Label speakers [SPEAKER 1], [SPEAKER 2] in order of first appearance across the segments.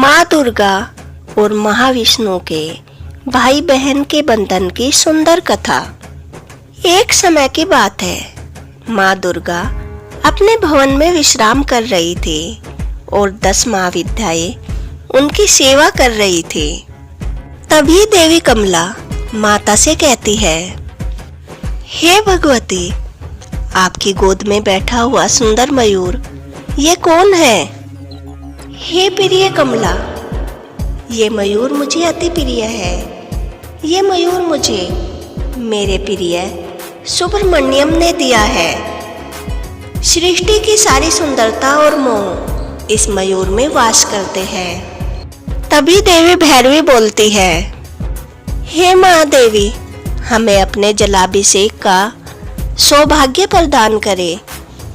[SPEAKER 1] माँ दुर्गा और महाविष्णु के भाई बहन के बंधन की सुंदर कथा। एक समय की बात है, माँ दुर्गा अपने भवन में विश्राम कर रही थी और 10 महाविद्याएं उनकी सेवा कर रही थी। तभी देवी कमला माता से कहती है, हे भगवती, आपकी गोद में बैठा हुआ सुंदर मयूर ये कौन है? हे प्रिय कमला, ये मयूर मुझे अति प्रिय है। ये मयूर मुझे मेरे प्रिय सुब्रमण्यम ने दिया है। सृष्टि की सारी सुंदरता और मोह इस मयूर में वास करते हैं। तभी देवी भैरवी बोलती है, हे माँ देवी, हमें अपने जलाभिषेक का सौभाग्य प्रदान करे।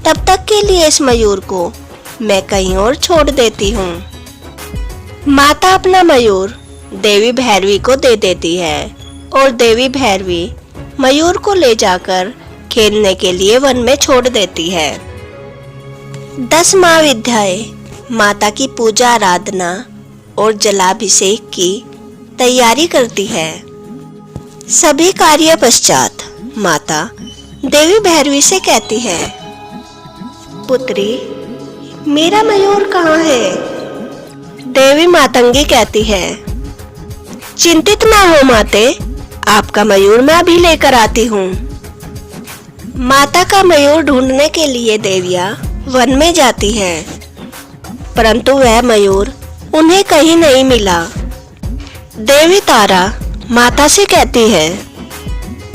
[SPEAKER 1] तब तक के लिए इस मयूर को मैं कहीं और छोड़ देती हूँ। माता अपना मयूर देवी भैरवी को दे देती है और देवी भैरवी मयूर को ले जाकर खेलने के लिए वन में छोड़ देती है। 10 महाविद्याएं माता की पूजा आराधना और जलाभिषेक की तैयारी करती है। सभी कार्य पश्चात माता देवी भैरवी से कहती है, पुत्री, मेरा मयूर कहाँ है? देवी मातंगी कहती है, चिंतित ना हो माते, आपका मयूर मैं अभी लेकर आती हूँ। माता का मयूर ढूंढने के लिए देवियाँ वन में जाती हैं, परंतु वह मयूर उन्हें कहीं नहीं मिला। देवी तारा माता से कहती है,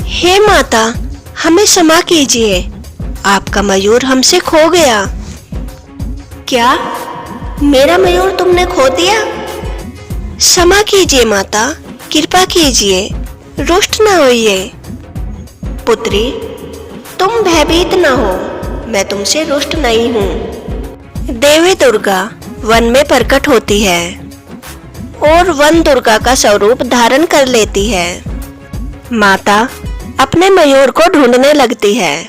[SPEAKER 1] हे माता, हमें क्षमा कीजिए, आपका मयूर हमसे खो गया। क्या मेरा मयूर तुमने खो दिया? क्षमा कीजिए माता, कृपा कीजिए, रुष्ट न होइए। पुत्री, तुम भयभीत न हो, मैं तुमसे रुष्ट नहीं हूँ। देवी दुर्गा वन में प्रकट होती है और वन दुर्गा का स्वरूप धारण कर लेती है। माता अपने मयूर को ढूंढने लगती है।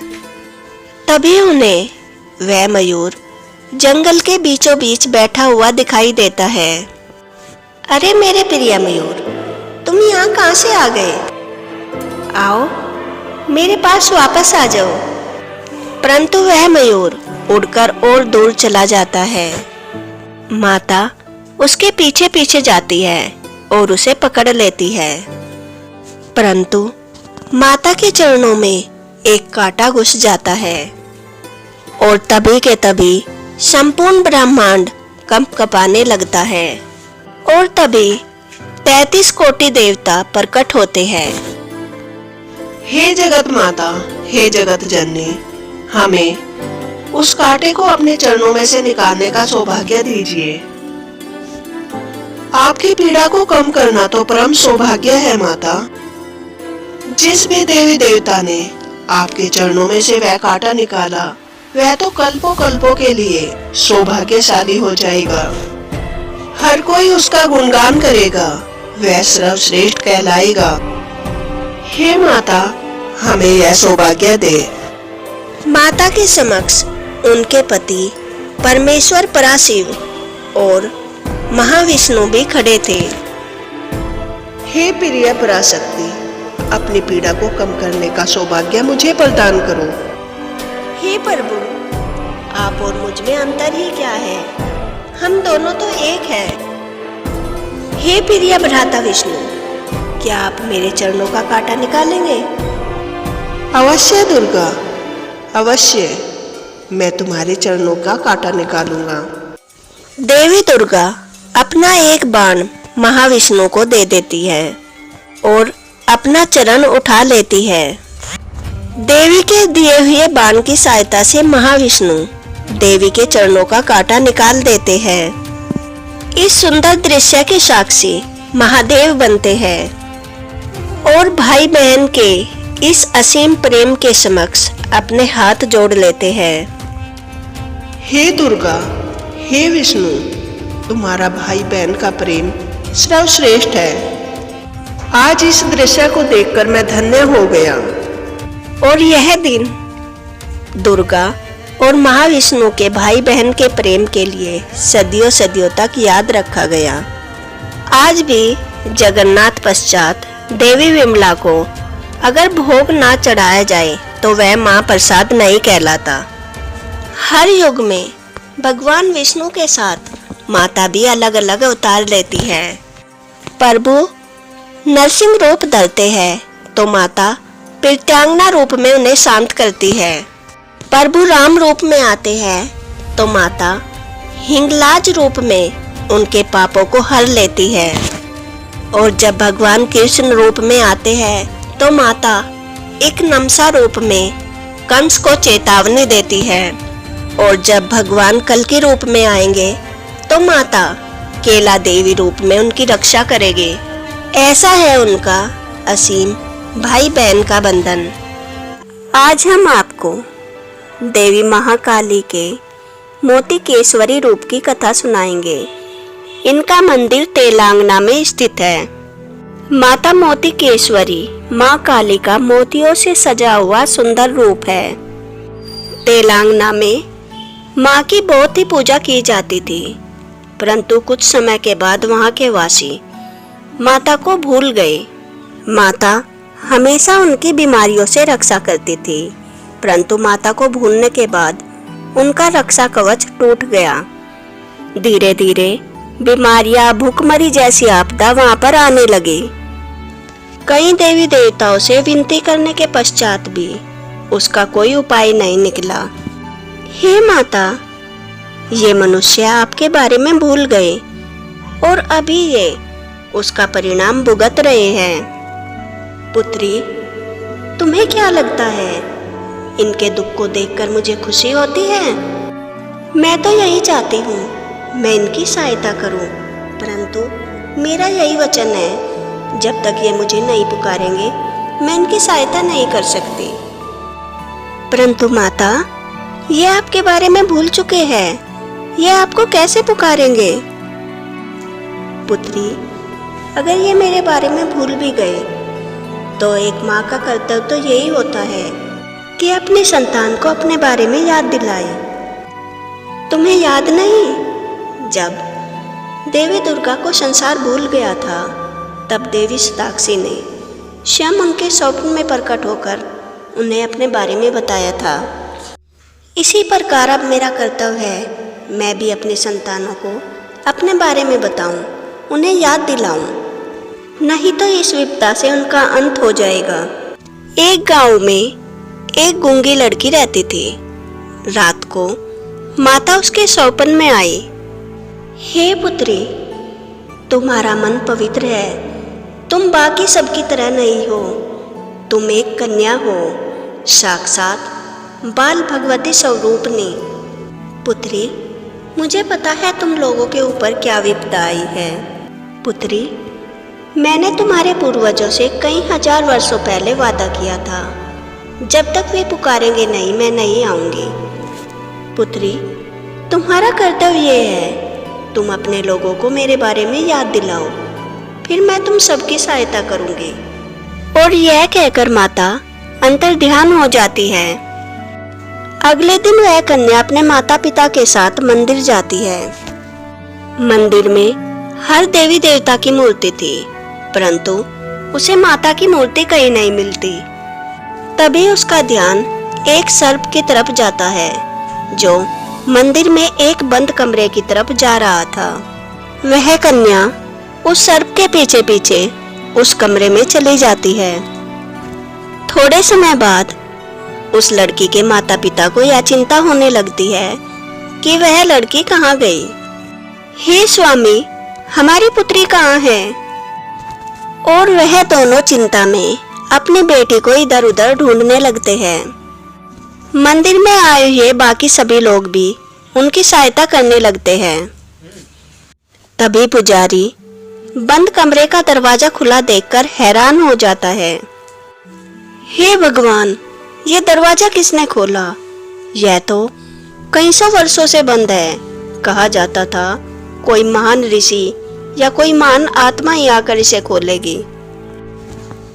[SPEAKER 1] तभी उन्हें वह मयूर जंगल के बीचों बीच बैठा हुआ दिखाई देता है। अरे मेरे प्रिय मयूर, तुम यहाँ कहाँ से आ गए? आओ, मेरे पास वापस आ जाओ। परंतु वह मयूर उड़कर और दूर चला जाता है। माता उसके पीछे पीछे जाती है और उसे पकड़ लेती है, परंतु माता के चरणों में एक कांटा घुस जाता है और तभी के तभी संपूर्ण ब्रह्मांड कंपकपाने लगता है और तभी 33 कोटि देवता प्रकट होते हैं।
[SPEAKER 2] हे जगत माता, हे जगत जननी, हमें उस कांटे को अपने चरणों में से निकालने का सौभाग्य दीजिए। आपकी पीड़ा को कम करना तो परम सौभाग्य है माता। जिस भी देवी देवता ने आपके चरणों में से वह कांटा निकाला, वह तो कल्पों कल्पों के लिए सौभाग्यशाली हो जाएगा। हर कोई उसका गुणगान करेगा, वह सर्वश्रेष्ठ कहलाएगा। हे माता, हमें यह सौभाग्य दे।
[SPEAKER 1] माता के समक्ष उनके पति परमेश्वर पराशिव और महाविष्णु भी खड़े थे।
[SPEAKER 2] हे प्रिय पराशक्ति, अपनी पीड़ा को कम करने का सौभाग्य मुझे प्रदान करो।
[SPEAKER 1] हे प्रभु, आप और मुझ में अंतर ही क्या है? हम दोनों तो एक हैं। हे प्रिय भ्राता विष्णु, क्या आप मेरे चरणों का कांटा निकालेंगे?
[SPEAKER 2] अवश्य दुर्गा, अवश्य, मैं तुम्हारे चरणों का कांटा निकालूंगा।
[SPEAKER 1] देवी दुर्गा अपना एक बाण महाविष्णु को दे देती है और अपना चरण उठा लेती है। देवी के दिए हुए बाण की सहायता से महाविष्णु देवी के चरणों का कांटा निकाल देते हैं। इस सुंदर दृश्य के साक्षी महादेव बनते हैं और भाई बहन के इस असीम प्रेम के समक्ष अपने हाथ जोड़ लेते हैं।
[SPEAKER 2] हे दुर्गा, हे विष्णु, तुम्हारा भाई बहन का प्रेम सर्वश्रेष्ठ है। आज इस दृश्य को देखकर मैं धन्य हो गया।
[SPEAKER 1] और यह दिन दुर्गा और महाविष्णु के भाई बहन के प्रेम के लिए सदियों सदियों तक याद रखा गया। आज भी जगन्नाथ पश्चात देवी विमला को अगर भोग ना चढ़ाया जाए तो वह मां प्रसाद नहीं कहलाता। हर युग में भगवान विष्णु के साथ माता भी अलग अलग अवतार लेती है। प्रभु नरसिंह रूप धरते हैं तो माता प्रत्यांगना रूप में उन्हें शांत करती है। प्रभु राम रूप में आते हैं तो माता हिंगलाज रूप में उनके पापों को हर लेती है। और जब भगवान कृष्ण रूप में आते हैं तो माता एक नमसा रूप में कंस को चेतावनी देती है। और जब भगवान कल्कि रूप में आएंगे तो माता केला देवी रूप में उनकी रक्षा करेगी। ऐसा है उनका असीम भाई बहन का बंधन। आज हम आपको देवी महाकाली के मोतीकेश्वरी रूप की कथा सुनाएंगे। इनका मंदिर तेलंगाना में स्थित है। माता मोतीकेश्वरी मां काली का मोतियों से सजा हुआ सुंदर रूप है। तेलंगाना में मां की बहुत ही पूजा की जाती थी, परंतु कुछ समय के बाद वहां के वासी माता को भूल गए। माता हमेशा उनकी बीमारियों से रक्षा करती थी, परंतु माता को भूलने के बाद उनका रक्षा कवच टूट गया। धीरे धीरे बीमारियां, भूखमरी जैसी आपदा वहां पर आने लगी। कई देवी देवताओं से विनती करने के पश्चात भी उसका कोई उपाय नहीं निकला। हे माता, ये मनुष्य आपके बारे में भूल गए और अभी ये उसका परिणाम भुगत रहे हैं। पुत्री, तुम्हें क्या लगता है इनके दुख को देखकर मुझे खुशी होती है? मैं तो यही चाहती हूँ मैं इनकी सहायता करूँ, परंतु मेरा यही वचन है, जब तक ये मुझे नहीं पुकारेंगे मैं इनकी सहायता नहीं कर सकती। परंतु माता, ये आपके बारे में भूल चुके हैं, ये आपको कैसे पुकारेंगे? पुत्री, अगर ये मेरे बारे में भूल भी गए तो एक माँ का कर्तव्य तो यही होता है कि अपनी संतान को अपने बारे में याद दिलाए। तुम्हें याद नहीं, जब देवी दुर्गा को संसार भूल गया था तब देवी शताक्षी ने स्वयं उनके स्वप्न में प्रकट होकर उन्हें अपने बारे में बताया था। इसी प्रकार अब मेरा कर्तव्य है मैं भी अपनी संतानों को अपने बारे में बताऊं, उन्हें याद दिलाऊं, नहीं तो इस विपदा से उनका अंत हो जाएगा। एक गांव में एक गूंगी लड़की रहती थी। रात को माता उसके स्वप्न में आई। हे पुत्री, तुम्हारा मन पवित्र है, तुम बाकी सबकी तरह नहीं हो, तुम एक कन्या हो, साक्षात बाल भगवती स्वरूपनी। पुत्री, मुझे पता है तुम लोगों के ऊपर क्या विपदा आई है। पुत्री, मैंने तुम्हारे पूर्वजों से कई हजार वर्षों पहले वादा किया था, जब तक वे पुकारेंगे नहीं मैं नहीं आऊंगी। पुत्री, तुम्हारा कर्तव्य ये है, तुम अपने लोगों को मेरे बारे में याद दिलाओ, फिर मैं तुम सबकी सहायता करूंगी। और यह कहकर माता अंतर ध्यान हो जाती है। अगले दिन वह कन्या अपने माता पिता के साथ मंदिर जाती है। मंदिर में हर देवी देवता की मूर्ति थी, परंतु उसे माता की मूर्ति कहीं नहीं मिलती। तभी उसका ध्यान एक सर्प की तरफ जाता है जो मंदिर में एक बंद कमरे की तरफ जा रहा था। वह कन्या उस सर्प के पीछे पीछे उस कमरे में चली जाती है। थोड़े समय बाद उस लड़की के माता पिता को यह चिंता होने लगती है कि वह लड़की कहाँ गई। हे स्वामी, हमारी पुत्री कहाँ है? और वह दोनों चिंता में अपनी बेटी को इधर उधर ढूंढने लगते हैं। मंदिर में आए हुए बाकी सभी लोग भी उनकी सहायता करने लगते हैं। तभी पुजारी बंद कमरे का दरवाजा खुला देखकर हैरान हो जाता है। हे भगवान, ये दरवाजा किसने खोला? यह तो कई सौ वर्षों से बंद है। कहा जाता था कोई महान ऋषि या कोई महान आत्मा ही आकर इसे खोलेगी।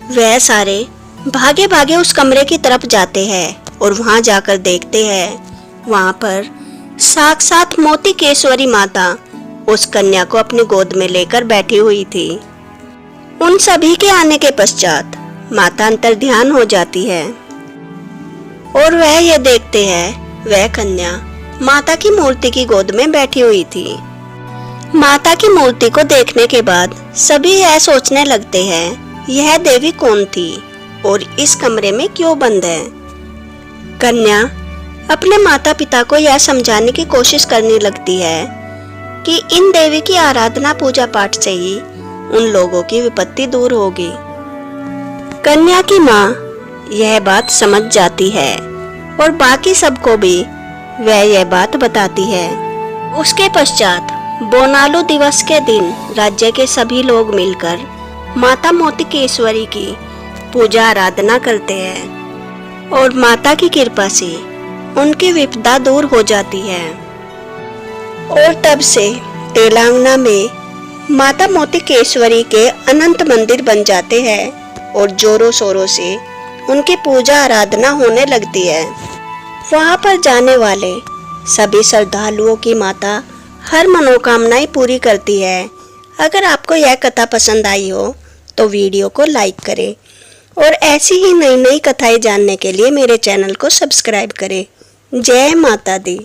[SPEAKER 1] वह सारे भागे भागे उस कमरे की तरफ जाते हैं और वहां जाकर देखते हैं वहां पर साक्षात मोतीकेश्वरी माता उस कन्या को अपनी गोद में लेकर बैठी हुई थी। उन सभी के आने के पश्चात माता अंतर्ध्यान हो जाती है और वह यह देखते हैं वह कन्या माता की मूर्ति की गोद में बैठी हुई थी। माता की मूर्ति को देखने के बाद सभी यह सोचने लगते हैं यह देवी कौन थी और इस कमरे में क्यों बंद है। कन्या अपने माता पिता को यह समझाने की कोशिश करने लगती है कि इन देवी की आराधना पूजा पाठ से ही उन लोगों की विपत्ति दूर होगी। कन्या की माँ यह बात समझ जाती है और बाकी सबको भी वह यह बात बताती है। उसके पश्चात बोनालू दिवस के दिन राज्य के सभी लोग मिलकर माता मोतीकेश्वरी की पूजा आराधना करते हैं और माता की कृपा से उनकी विपदा दूर हो जाती है। और तब से तेलंगाना में माता मोतीकेश्वरी के अनंत मंदिर बन जाते हैं और जोरों शोरों से उनकी पूजा आराधना होने लगती है। वहां पर जाने वाले सभी श्रद्धालुओं की माता हर मनोकामनाएं पूरी करती है। अगर आपको यह कथा पसंद आई हो तो वीडियो को लाइक करें और ऐसी ही नई नई कथाएं जानने के लिए मेरे चैनल को सब्सक्राइब करें। जय माता दी।